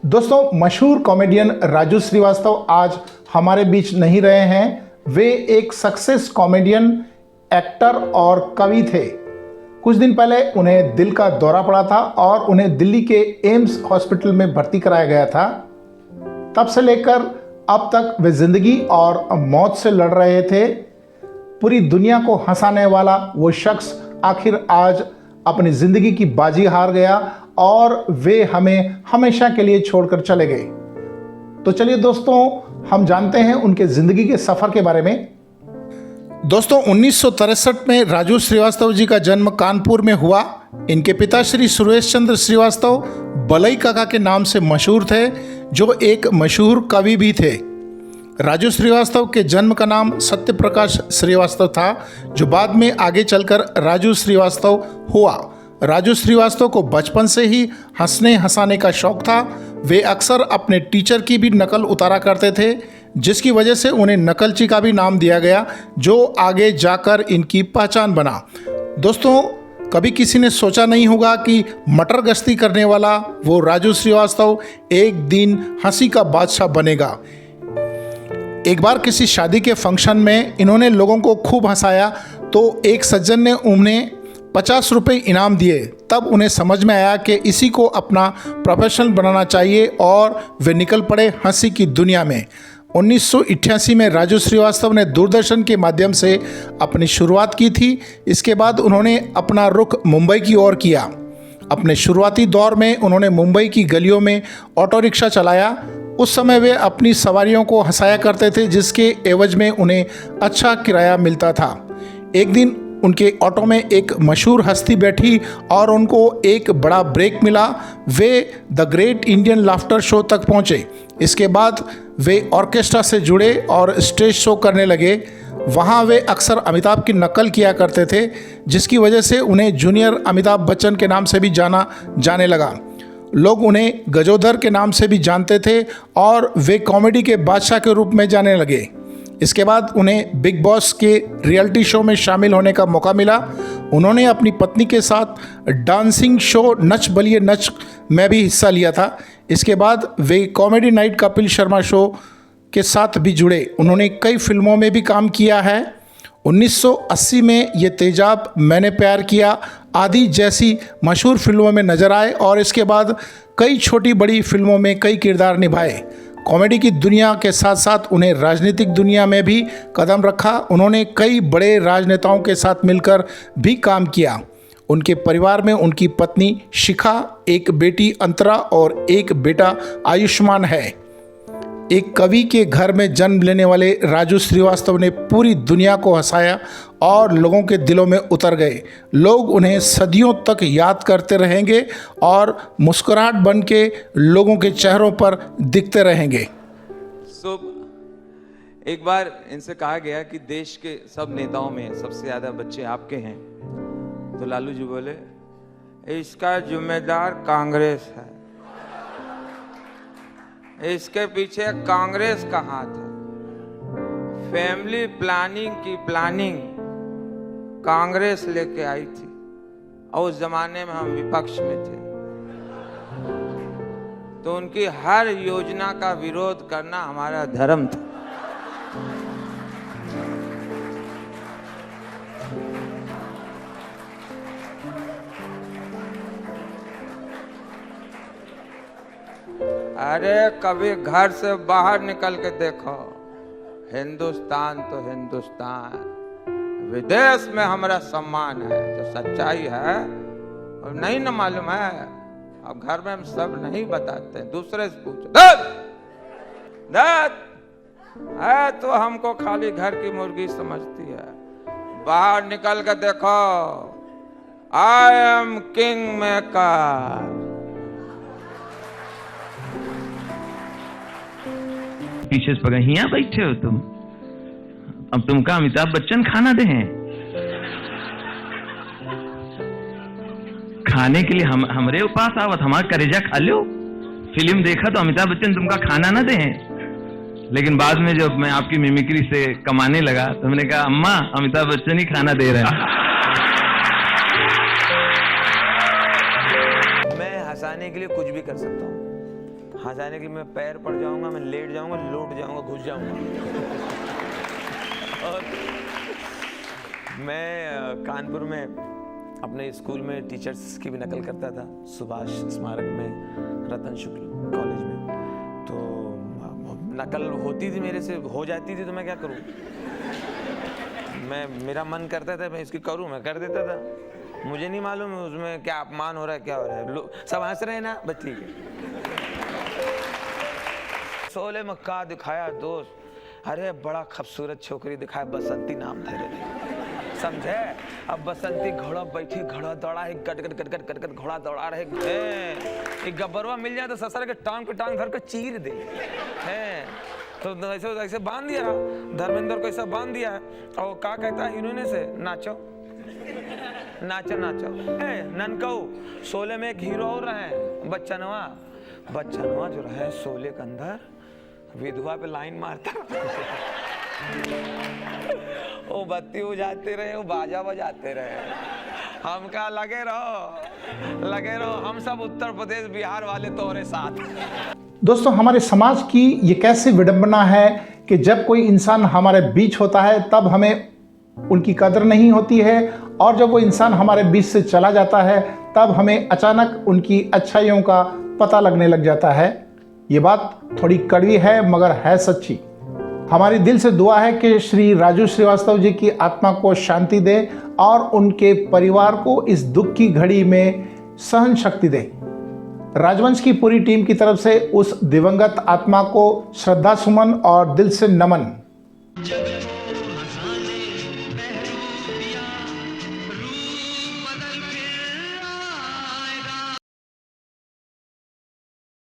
दोस्तों, मशहूर कॉमेडियन राजू श्रीवास्तव आज हमारे बीच नहीं रहे हैं। वे एक सक्सेस कॉमेडियन, एक्टर और कवि थे। कुछ दिन पहले उन्हें दिल का दौरा पड़ा था और उन्हें दिल्ली के एम्स हॉस्पिटल में भर्ती कराया गया था। तब से लेकर अब तक वे जिंदगी और मौत से लड़ रहे थे। पूरी दुनिया को हंसाने वाला वो शख्स आखिर आज अपनी जिंदगी की बाजी हार गया और वे हमें हमेशा के लिए छोड़कर चले गए। तो चलिए दोस्तों, हम जानते हैं उनके जिंदगी के सफर के बारे में। दोस्तों, 1963 में राजू श्रीवास्तव जी का जन्म कानपुर में हुआ। इनके पिता श्री सुरेश चंद्र श्रीवास्तव बलई काका के नाम से मशहूर थे, जो एक मशहूर कवि भी थे। राजू श्रीवास्तव के जन्म का नाम सत्य प्रकाश श्रीवास्तव था, जो बाद में आगे चलकर राजू श्रीवास्तव हुआ। राजू श्रीवास्तव को बचपन से ही हंसने हंसाने का शौक था। वे अक्सर अपने टीचर की भी नकल उतारा करते थे, जिसकी वजह से उन्हें नकलची का भी नाम दिया गया, जो आगे जाकर इनकी पहचान बना। दोस्तों, कभी किसी ने सोचा नहीं होगा कि मटर गश्ती करने वाला वो राजू श्रीवास्तव एक दिन हंसी का बादशाह बनेगा। एक बार किसी शादी के फंक्शन में इन्होंने लोगों को खूब हंसाया, तो एक सज्जन ने उन्हें 50 रुपये इनाम दिए। तब उन्हें समझ में आया कि इसी को अपना प्रोफेशन बनाना चाहिए और वे निकल पड़े हंसी की दुनिया में। 1988 में राजू श्रीवास्तव ने दूरदर्शन के माध्यम से अपनी शुरुआत की थी। इसके बाद उन्होंने अपना रुख मुंबई की ओर किया। अपने शुरुआती दौर में उन्होंने मुंबई की गलियों में ऑटो रिक्शा चलाया। उस समय वे अपनी सवारियों को हंसाया करते थे, जिसके एवज में उन्हें अच्छा किराया मिलता था। एक दिन उनके ऑटो में एक मशहूर हस्ती बैठी और उनको एक बड़ा ब्रेक मिला। Way the great Indian laughter show तक पहुंचे। इसके बाद वे ऑर्केस्ट्रा से जुड़े और स्टेज शो करने लगे। वहां वे अक्सर अमिताभ की नकल किया करते थे, जिसकी वजह से उन्हें जूनियर अमिताभ बच्चन के नाम से भी जाना जाने लगा। लोग उन्हें गजोधर के नाम से भी जानते थे और वे कॉमेडी के बादशाह के रूप में जाने लगे। इसके बाद उन्हें बिग बॉस के रियलिटी शो में शामिल होने का मौका मिला। उन्होंने अपनी पत्नी के साथ डांसिंग शो नच बलिए नच में भी हिस्सा लिया था। इसके बाद वे comedy night Kapil Sharma show के साथ भी जुड़े। उन्होंने कई फिल्मों में भी काम किया है। 1980 में ये तेजाब, मैंने प्यार किया आदि जैसी मशहूर फिल्मों में नजर आए और इसके बाद कई छोटी बड़ी फिल्मों में कई किरदार निभाए। कॉमेडी की दुनिया के साथ साथ उन्हें राजनीतिक दुनिया में भी कदम रखा। उन्होंने कई बड़े राजनेताओं के साथ मिलकर भी काम किया। उनके परिवार में उनकी पत्नी शिखा, एक बेटी अंतरा और एक बेटा आयुष्मान है। एक कवि के घर में जन्म लेने वाले राजू श्रीवास्तव ने पूरी दुनिया को हंसाया और लोगों के दिलों में उतर गए। लोग उन्हें सदियों तक याद करते रहेंगे और मुस्कुराहट बन के लोगों के चेहरों पर दिखते रहेंगे। एक बार इनसे कहा गया कि देश के सब नेताओं में सबसे ज्यादा बच्चे आपके हैं, तो लालू जी बोले, इसका जिम्मेदार कांग्रेस है, इसके पीछे कांग्रेस का हाथ है। फैमिली प्लानिंग की प्लानिंग कांग्रेस लेके आई थी और उस जमाने में हम विपक्ष में थे, तो उनकी हर योजना का विरोध करना हमारा धर्म था। अरे कभी घर से बाहर निकल के देखो, हिंदुस्तान तो हिंदुस्तान, विदेश में हमारा सम्मान है। जो सच्चाई है और नहीं ना मालूम है, अब घर में हम सब नहीं बताते, दूसरे से पूछो। दत है तो हमको खाली घर की मुर्गी समझती है। बाहर निकल के देखो, आई एम किंग मेकर। पीछे से पकड़, यहाँ बैठे हो तुम, अब तुमका अमिताभ बच्चन खाना दे हैं खाने के लिए। हमरे पास आवत, हमारा करेजा खा लो। फिल्म देखा तो अमिताभ बच्चन तुमका खाना ना दे हैं। लेकिन बाद में जब मैं आपकी मिमिक्री से कमाने लगा तो मैंने कहा, अम्मा अमिताभ बच्चन ही खाना दे रहे हैं। मैं हंसाने के लिए कुछ भी कर सकता हूँ। हंसाने के लिए मैं पैर पड़ जाऊंगा, मैं लेट जाऊंगा, लौट जाऊंगा, घुस जाऊंगा। और मैं कानपुर में अपने स्कूल में टीचर्स की भी नकल करता था, सुभाष स्मारक में, रतन शुक्ल कॉलेज में। तो नकल होती थी मेरे से, हो जाती थी, तो मैं क्या करूं? मेरा मन करता था मैं इसकी करूं, मैं कर देता था। मुझे नहीं मालूम उसमें क्या अपमान हो रहा है, क्या हो रहा है। सब हंस रहे हैं ना, बस ठीक है। शोले में का दिखाया दोस्त, अरे बड़ा खूबसूरत छोकरी दिखाया, बसंती नाम था रे, समझे? अब बसंती घोड़ा बैठी, घोड़ा दौड़ा है, गट गट गट गट गट गट घोड़ा दौड़ा रहे। एक गब्बरवा मिल जाए तो ससुर के टांग पे टांग धर के चीर दे है। तो ऐसे ऐसे बांध दिया, धर्मेंद्र को ऐसा बांध दिया है। और क्या कहता है हीरोइन से, नाचो नाचो नाचो। ननकऊ शोले में एक हीरो और रहे, बच्चनवा जो रहे शोले के अंदर, विधवा पे लाइन मारता। वो बत्ती बुझाते रहे, वो बाजा बजाते रहे। हम कहा लगे रहो, हम सब उत्तर प्रदेश बिहार वाले तोरे साथ। दोस्तों, हमारे समाज की ये कैसी विडंबना है कि जब कोई इंसान हमारे बीच होता है तब हमें उनकी कदर नहीं होती है, और जब वो इंसान हमारे बीच से चला जाता है तब हमें अचानक उनकी अच्छाइयों का पता लगने लग जाता है। ये बात थोड़ी कड़वी है मगर है सच्ची। हमारी दिल से दुआ है कि श्री राजू श्रीवास्तव जी की आत्मा को शांति दे और उनके परिवार को इस दुख की घड़ी में सहन शक्ति दे। राजवंश की पूरी टीम की तरफ से उस दिवंगत आत्मा को श्रद्धा सुमन और दिल से नमन।